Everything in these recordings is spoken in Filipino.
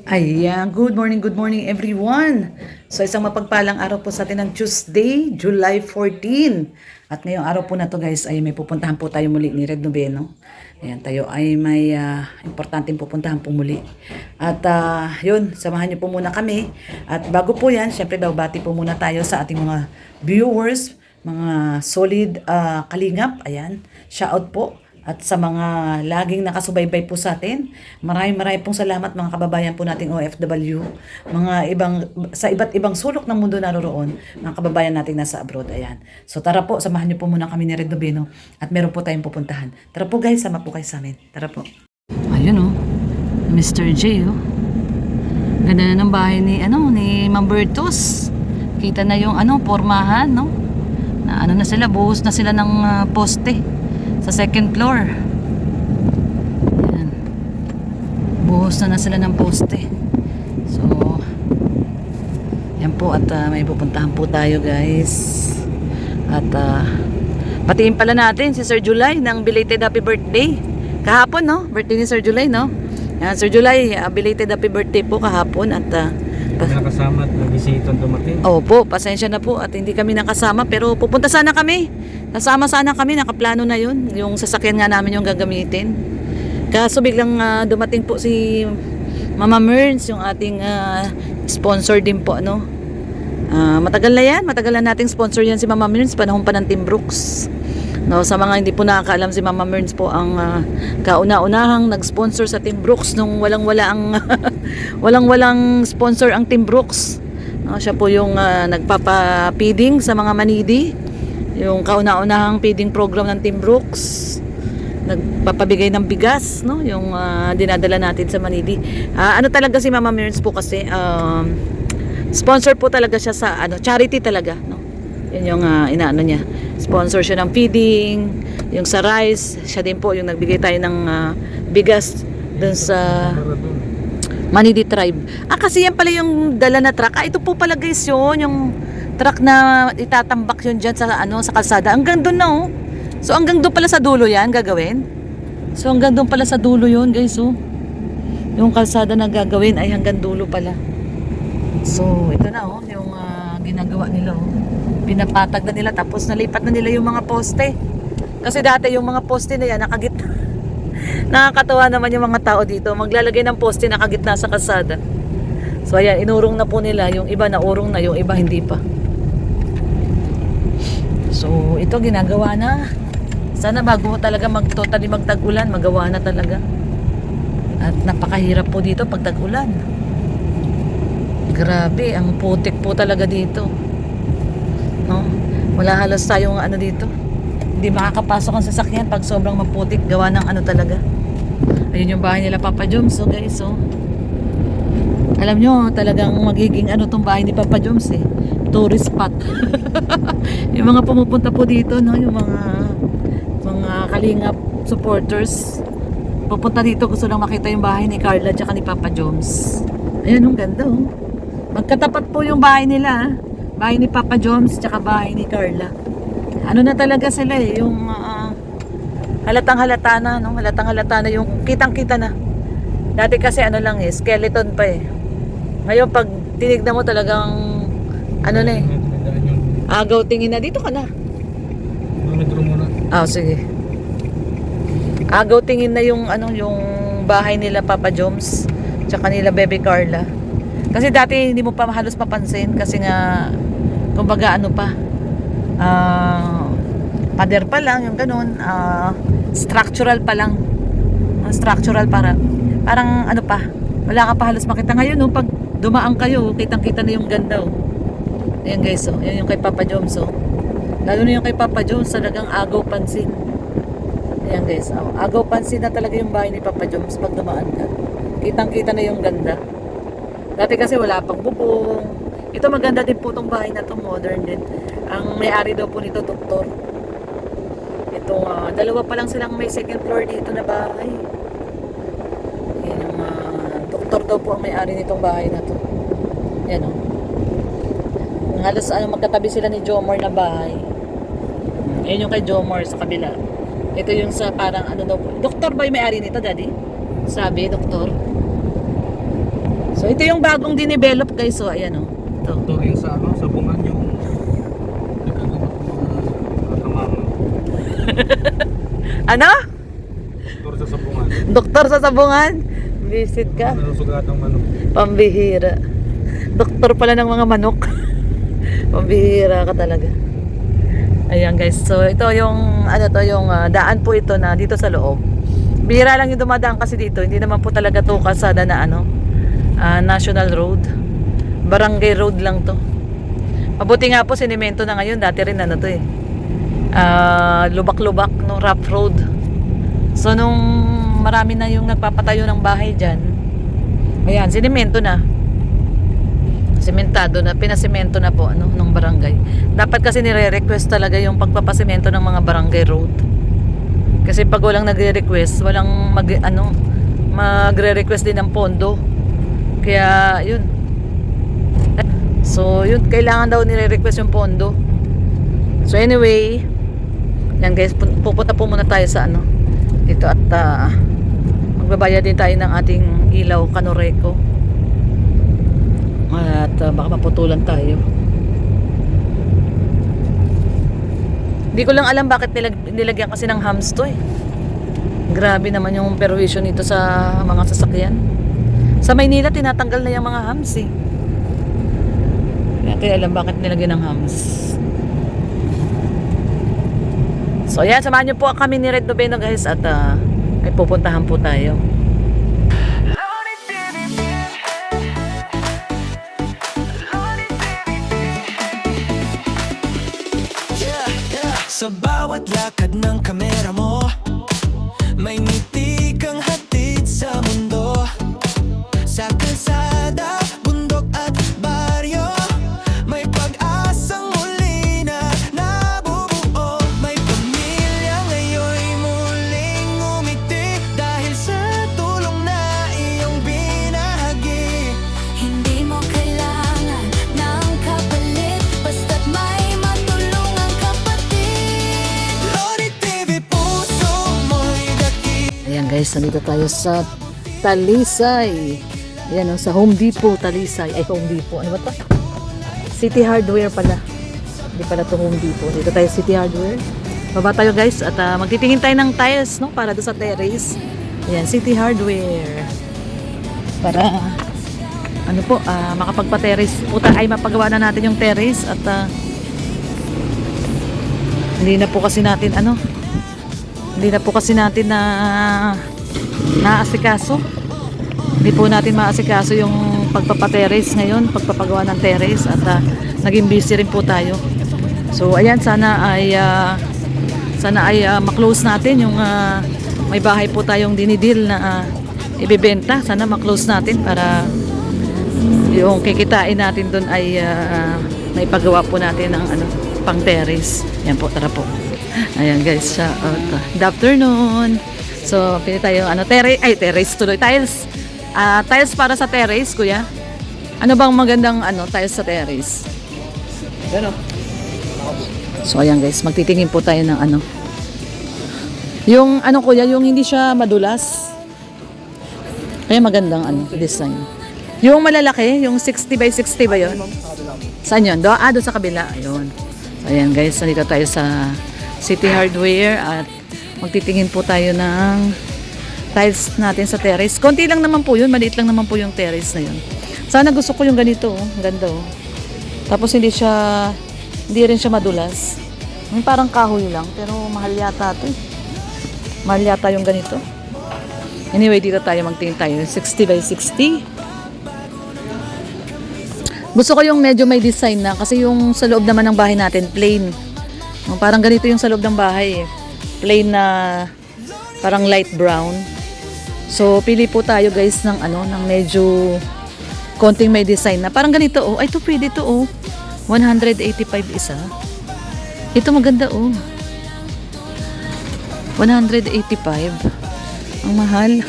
Ayan, good morning everyone. So isang mapagpalang araw po sa atin ng Tuesday, July 14. At ngayong araw po na to guys ay may pupuntahan po tayo muli ni Red Noveno. Ayan, tayo ay may importanteng pupuntahan po muli. At yun, samahan niyo po muna kami. At bago po yan, syempre babati po muna tayo sa ating mga viewers, mga solid kalingap. Ayan, shout po. At sa mga laging nakasubaybay po sa atin, maraming pong salamat mga kababayan po nating OFW, mga sa iba't ibang sulok ng mundo naroroon, mga kababayan nating nasa abroad. Ayan. So tara po, samahan niyo po muna kami ni Red Noveno at meron po tayong pupuntahan. Tara po guys, sama po kayo sa amin. Tara po. Ayun oh, Mr. J oh. Ganda na ng bahay ni Ma'am Bertus. Kita na yung pormahan, no? Na na sila, buhos na sila ng poste sa second floor. Ayan. Buhos na sila ng poste. So, yan po at may pupuntahan po tayo guys. At patiin pala natin si Sir July ng belated happy birthday. Kahapon, no? Birthday ni Sir July, no? Yan, Sir July, belated happy birthday po kahapon at nakasama at nagbisitong dumating. Opo, pasensya na po at hindi kami nakasama pero pupunta sana kami. Nasama sana kami, nakaplano na yun. Yung sasakyan nga namin yung gagamitin. Kaso biglang dumating po si Mama Merns, yung ating sponsor din po, no? Matagal na yan, matagal na nating sponsor yan si Mama Merns, panahon pa ng Team Brooks. No, sa mga hindi po nakakaalam, si Mama Merns po ang kauna-unahang nag-sponsor sa Team Brooks nung walang-wala ang walang-walang sponsor ang Team Brooks. No, siya po yung nagpapa-feeding sa mga manidi. Yung kauna-unahang feeding program ng Team Brooks. Nagpapabigay ng bigas, no? Yung dinadala natin sa manidi. Ano talaga si Mama Merns po kasi sponsor po talaga siya sa charity talaga, no? Yun yung inaano niya. Sponsor siya ng feeding, yung sa rice, siya din po yung nagbigay tayo ng bigas dun sa Manidi Tribe. Kasi yan pala yung dala na truck. Ito po pala guys yun, yung truck na itatambak yun dyan sa, sa kalsada. Hanggang doon na oh. So hanggang doon pala sa dulo yan gagawin. So hanggang doon pala sa dulo yun guys oh. Yung kalsada na gagawin ay hanggang dulo pala. So ito na oh, yung ginagawa nila oh. Pinapatag na nila tapos nalipat na nila yung mga poste. Kasi dati yung mga poste na yan nakagitna. Nakakatawa naman yung mga tao dito. Maglalagay ng poste nakagitna sa kalsada. So ayan, inurong na po nila. Yung iba naurong na, yung iba hindi pa. So ito ginagawa na. Sana bago talaga totally magtag-ulan, magawa na talaga. At napakahirap po dito pag tag-ulan. Grabe, ang putik po talaga dito. No? Wala halos tayong dito. Hindi makakapasok ang sasakyan pag sobrang maputik. Gawa ng talaga. Ayun yung bahay nila Papa Joms. So guys, so alam nyo, talagang magiging tong bahay ni Papa Joms eh. Tourist spot. Yung mga pumupunta po dito, no? Yung mga kalingap supporters. Pupunta dito, gusto lang makita yung bahay ni Carla at ni Papa Joms. Ayun, ang ganda oh. Magkatapat po yung bahay nila. Bahay ni Papa Joms tsaka bahay ni Carla. Ano na talaga sila eh, yung halatang-halata na, no? Halatang-halata na yung kitang-kita na. Dati kasi lang eh, skeleton pa eh. Ngayon pag tinignan mo talagang na eh. Agaw tingin na, dito ka na. Metro muna. Sige. Agaw tingin na yung yung bahay nila Papa Joms tsaka nila Bebe Carla. Kasi dati hindi mo pa halos mapansin kasi nga kumbaga pader pa lang yung ganun, structural pa lang. Structural parang wala ka pa halos makita. Ngayon no, pag dumaan kayo, kitang-kita na yung ganda oh. Ayan guys oh, yan yung kay Papa Joms oh. Lalo na yung kay Papa Joms, talagang agaw pansin. Ayan guys oh, agaw pansin na talaga yung bahay ni Papa Joms pag dumaan ka. Kitang-kita na yung ganda. Dati kasi wala pang bubong. Ito maganda din po itong bahay na to, modern din. Ang may-ari daw po nito, doktor. Ito, dalawa pa lang silang may second floor dito na bahay. Yan, doktor daw po ang may-ari nitong bahay na to. Yan o. Halos magkatabi sila ni Jomar na bahay. Yan yung kay Jomar sa kabila. Ito yung sa parang daw po. Doktor ba yung may-ari nito, daddy? Sabi, doktor. ito yung bagong dinevelop guys. So, ayan o. Ito. Ito rin sa ano, sa bungan yung nagagawa ng mga kamang Ano? doktor sa sabungan. Doktor sa sabungan? Visit ka? Nalusugatang manok. Pambihira. Doktor pala ng mga manok. Pambihira ka talaga. Ayan guys. So ito yung ano to yung daan po ito na dito sa loob. Bihira lang yung dumadaan kasi dito. Hindi naman po talaga to kalsada na ano national road. Barangay road lang to. Mabuti nga po sinemento na ngayon. Dati rin ano to eh. Lubak-lubak no rough road. So nung marami na yung nagpapatayo ng bahay diyan. Ayan, sinemento na. Sementado na, pinasemento na po ano ng barangay. Dapat kasi nire-request talaga yung pagpapasemento ng mga barangay road. Kasi pag walang nagre-request, walang magre-request din ng pondo. Kaya yun. So yun, kailangan daw nire-request yung pondo. So anyway, yan guys, pupunta po muna tayo sa ano dito at magbabayad din tayo ng ating ilaw Kanoreco. At baka maputulan tayo. Hindi ko lang alam bakit nilagyan kasi ng hams to eh. Grabe naman yung perwisyon nito sa mga sasakyan. Sa Maynila tinatanggal na yung mga hams eh. Hindi natin alam bakit nilagyan ng hams. So ayan, samahan niyo po kami ni Red Noveno guys at may pupuntahan po tayo. Sa bawat lakad ng kamera mo, may ngiti kang hatid sa mundo. Sa kalsada, bundok at baryo, may pag-asang muli na nabubuo. May pamilya ngayon'y muling umiti dahil sa tulong na iyong binahagi. Hindi mo kailangan ng kapalit, basta't may matulungang kapatid. Lodi TV, puso mo'y daki. Ayan guys, nandito tayo sa Talisay. Ayan sa Home Depot, Talisay. Ay, Home Depot. Ano ba to? City Hardware pala. Hindi pala to Home Depot. Dito tayo City Hardware. Baba tayo guys at magtitingin tayo ng tiles no para doon sa terrace. Ayan, City Hardware. Para ano po, makapagpa-terrace. Ay mapagawa na natin yung terrace at hindi na po kasi natin na naasikaso. Hindi po natin maasikaso yung pagpapaterrace ngayon, pagpapagawa ng terrace at naging busy rin po tayo. So ayan, sana ay ma-close natin yung may bahay po tayong dinidil na ibebenta. Sana ma-close natin para yung kikitain natin doon ay naipagawa po natin ng pang terrace. Yan po, tara po. Ayan guys, good afternoon. So, pili tayo terrace tuloy, tiles. Tiles para sa terrace, kuya. Ano bang magandang tiles sa terrace? Ano? So, ayan guys, magtitingin po tayo ng yung kuya, yung hindi siya madulas. Kaya magandang design. Yung malalaki, yung 60 by 60 ba yun? Saan yun? Doon sa kabila. Ayun. So, ayan guys, nandito tayo sa City Hardware at magtitingin po tayo ng tiles natin sa terrace. Konti lang naman po yun, maliit lang naman po yung terrace na yun. Sana gusto ko yung ganito, ganda oh. Tapos hindi rin siya madulas. Parang kahoy lang, pero mahal yata ito eh. Mahal yata yung ganito. Anyway, dito tayo magtingin tayo, 60 by 60. Gusto ko yung medyo may design na kasi yung sa loob naman ng bahay natin plain. Parang ganito yung sa loob ng bahay eh. Plain na parang light brown. So pili po tayo guys ng ng medyo konting may design na parang ganito oh. Ay, ito pwede to oh. 185 isa. Ito maganda oh. 185. Ang mahal.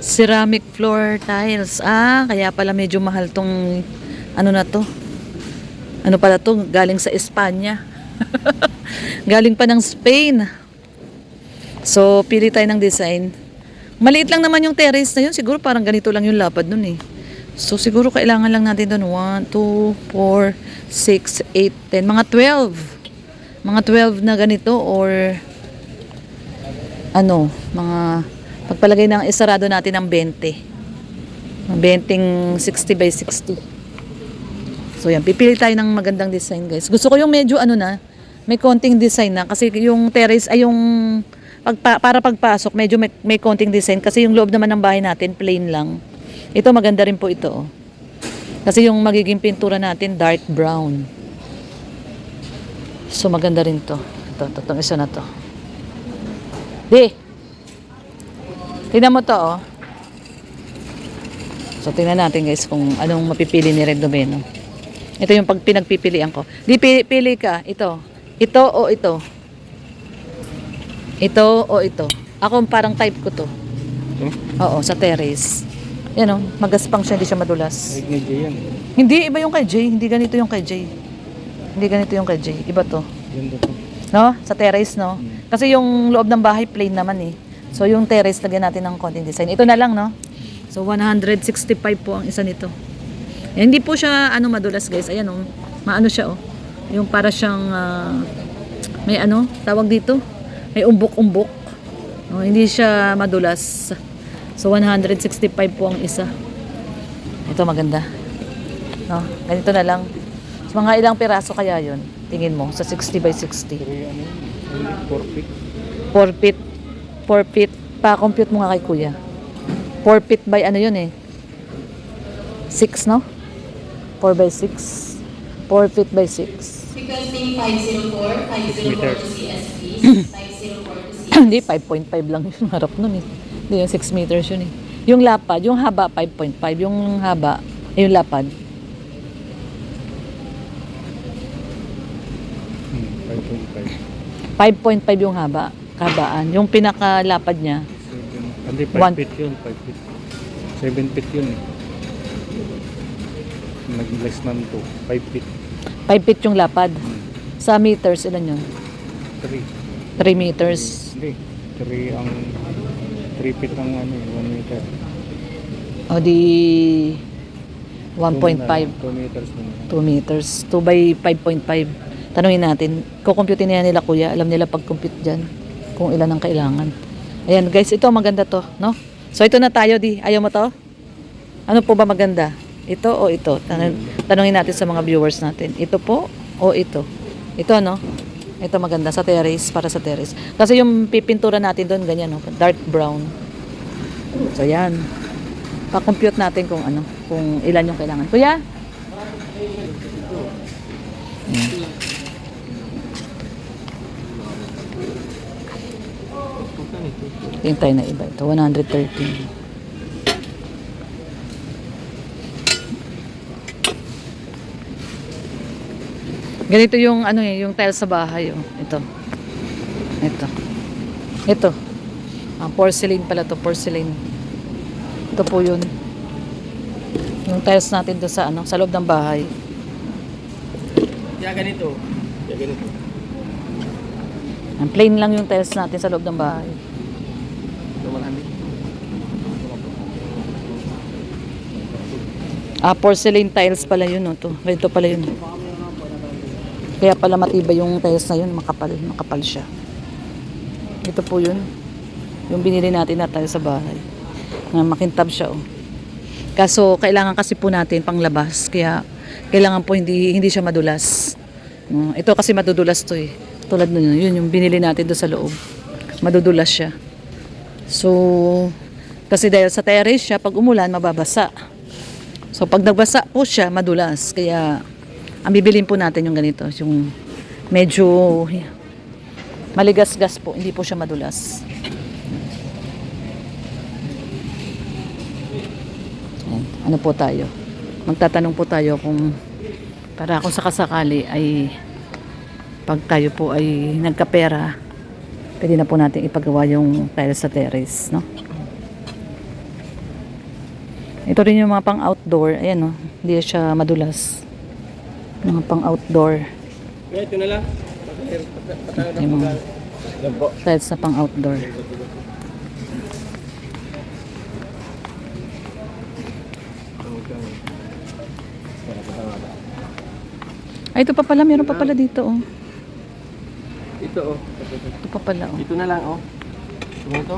Ceramic floor tiles. Kaya pala medyo mahal tong na to. Ano pala to? Galing sa Espanya. Galing pa ng Spain. So, pili tayo ng design. Maliit lang naman yung terrace na yun. Siguro parang ganito lang yung lapad nun eh. So siguro kailangan lang natin doon 1, 2, 4, 6, 8, 10. Mga 12. Mga 12 na ganito or ano, mga pagpalagay ng isarado natin ng 20. Mga 20 60 by 60. So yan, pipili tayo ng magandang design guys. Gusto ko yung medyo ano na, may konting design na kasi yung terrace ay yung para pagpasok medyo may konting design kasi yung loob naman ng bahay natin plain lang. Ito maganda rin po ito. Oh. Kasi yung magiging pintura natin dark brown. So maganda rin to. Itong isa na to. Di. Tingnan mo to oh. So tingnan natin guys kung anong mapipili ni Red Domeno. Ito yung pinagpipilian ko. Di pili ka. Ito. Ito o ito. Ito o ito. Ako parang type ko to. Ito? Oo, sa terrace. Yan o, magaspang siya, hindi siya madulas. Ay, medyo yan. Hindi, iba yung kay Jay. Hindi ganito yung kay Jay. Hindi ganito yung kay Jay. Iba to. Yan to. No? Sa terrace, no? Kasi yung loob ng bahay, plain naman eh. So yung terrace, lagyan natin ng konting design. Ito na lang, no? So 165 po ang isa nito. Hindi po siya ano madulas guys. Ayan oh. Maano siya oh. Yung para siyang may ano, tawag dito. May umbok-umbok. No, hindi siya madulas. So 165 po ang isa. Ito maganda. No, ganito na lang. So, mga ilang piraso kaya 'yon? Tingin mo sa 60 by 60. 4 feet. 4 feet. 4 feet. Pa-compute mo nga kay kuya. 4 feet by ano 'yun eh. 6 no? 4 by 6. 4 feet by 6. Requesting 504, 504 to CSP, 504 to CSP. Hindi, 5.5 lang yung harap nun eh. Hindi, yung 6 meters yun eh. Yung lapad, yung haba, 5.5. Yung haba, yung lapad. 5.5. 5.5 yung haba, kabaan. Yung pinakalapad niya, 7. Hindi, 5 One. feet yun. 5 feet. 7 feet yun eh. Nag-less man to. 5 feet. 5 feet yung lapad. Sa meters, ilan yun? 3. 3 meters. Hindi. 3 ang 3 feet ang ano, 1 meter. O di 1.5. 2 meters na. 2 meters. 2 by 5.5. Tanungin natin. Kukumputin na yan nila kuya. Alam nila pag-compute dyan. Kung ilan ang kailangan. Ayan guys, ito maganda to. No? So ito na tayo di. Ayaw mo to? Ano po ba maganda? Ito o ito? Tanungin natin sa mga viewers natin. Ito po o ito? Ito no? Ito maganda sa terrace, para sa terrace. Kasi yung pipintura natin doon ganyan no? Dark brown. So yan. Pa-compute natin kung ano, kung ilan yung kailangan. Kuya? Hintay na iba ito. 113. Ganito yung ano eh, yung tiles sa bahay oh. Ito. Ito. Ito. Porcelain pala to, porcelain. Ito po yun. Yung tiles natin doon sa ano, sa loob ng bahay. Kaya ganito. Kaya ganito. Ang plain lang yung tiles natin sa loob ng bahay. Porcelain tiles pala yun oh, to. Ganito pala yun. Kaya pala matibay yung tiles na yun, makapal siya. Ito po yun. Yung binili natin na tiles sa bahay. Makintab siya oh. Kaso kailangan kasi po natin panglabas, kaya kailangan po hindi siya madulas. Ito kasi madudulas to eh. Tulad nun yun yung binili natin doon sa loob. Madudulas siya. So kasi dahil sa terrace siya, pag umulan mababasa. So pag nagbasa po siya, madulas. Kaya ang bibilin po natin yung ganito, yung medyo maligas-gas po, hindi po siya madulas. Ayan. Ano po tayo? Magtatanong po tayo kung para kung sakasakali ay pag tayo po ay nagkapera, pwede na po natin ipagawa yung tiles sa terrace, no? Ito rin yung mga pang outdoor, ayan no, hindi siya madulas. Mga pang outdoor. Ito na lang. Yung mga tiles na pang outdoor. Ay, ito pa pala. Meron pa pala dito, oh. Ito oh. Ito pa pala, oh. Ito na lang oh. Ito.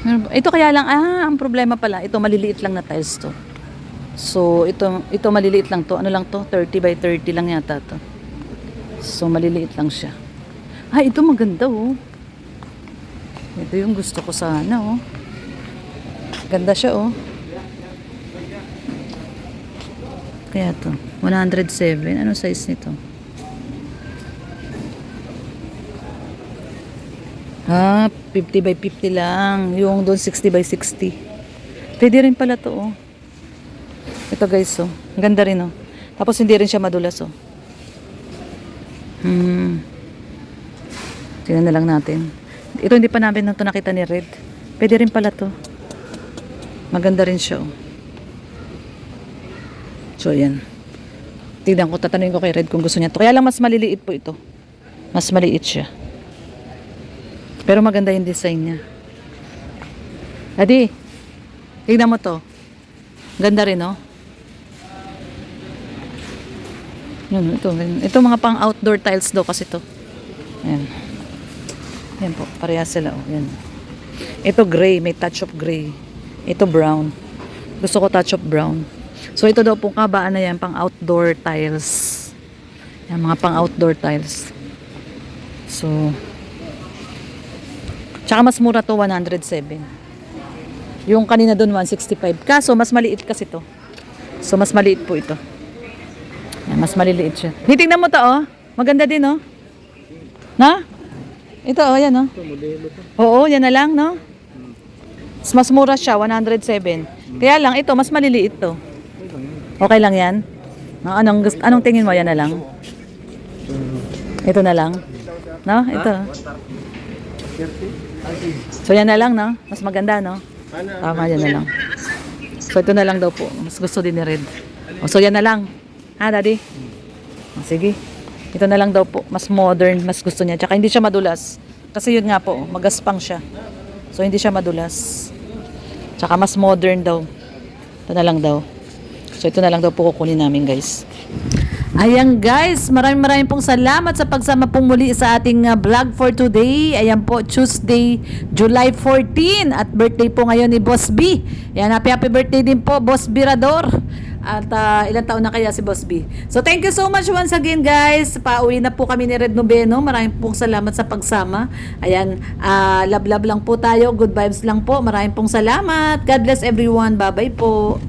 Ito kaya lang, ang problema pala, ito maliliit lang na tiles to. So, ito maliliit lang to. Ano lang to? 30 by 30 lang yata to. So, maliliit lang siya. Ito maganda, oh. Ito yung gusto ko sana, oh. Ganda siya, oh. Kaya to, 107. Anong size nito? 50 by 50 lang. Yung doon 60 by 60. Pwede rin pala to, oh. Ito guys, oh. Ang ganda rin, oh. Tapos hindi rin siya madulas, oh. Tingnan na lang natin. Ito hindi pa namin ito nakita ni Red. Pwede rin pala to. Maganda rin siya, oh. So, yan. Tignan ko, tatanungin ko kay Red kung gusto niya to. Kaya lang mas maliliit po ito. Mas maliit siya. Pero maganda yung design niya. Adi, tignan mo to. Ganda rin, no? Yun, ito mga pang outdoor tiles daw kasi to. Ayan. Yan po, parehas sila, oh. Yan. Ito gray, may touch of gray. Ito brown. Gusto ko touch of brown. So ito daw po kabaan na yan, pang outdoor tiles. Yan, mga pang outdoor tiles. So, tsaka mas mura to, 107. Yung kanina doon 165. Kaso mas maliit kasi to. So mas maliit po ito. Yan, mas maliliit siya. Titingnan mo to, oh. Maganda din, oh. Na? Ito, oh, yan, oh. Oo, yan na lang, no? Mas mura siya, 107. Kaya lang, ito, mas maliliit to. Okay lang yan? Anong tingin mo? Yan na lang? Ito na lang? No? Ito. So, yan na lang, no? Mas maganda, no? Tama, yan na lang. So, ito na lang daw po. Mas gusto din ni Red. So, yan na lang. Ha, Daddy? Sige. Ito na lang daw po. Mas modern, mas gusto niya. Tsaka hindi siya madulas. Kasi yun nga po, magaspang siya. So, hindi siya madulas. Tsaka mas modern daw. Ito na lang daw. So, ito na lang daw po kukunin namin, guys. Ayan, guys. Maraming pong salamat sa pagsama pong muli sa ating vlog for today. Ayan po, Tuesday, July 14. At birthday po ngayon ni Boss B. Ayan, happy birthday din po, Boss Birador. At ilang taon na kaya si Boss B. So, thank you so much once again, guys. Pauwi na po kami ni Red Noveno. Maraming pong salamat sa pagsama. Ayan, love lang po tayo. Good vibes lang po. Maraming pong salamat. God bless everyone. Bye-bye po.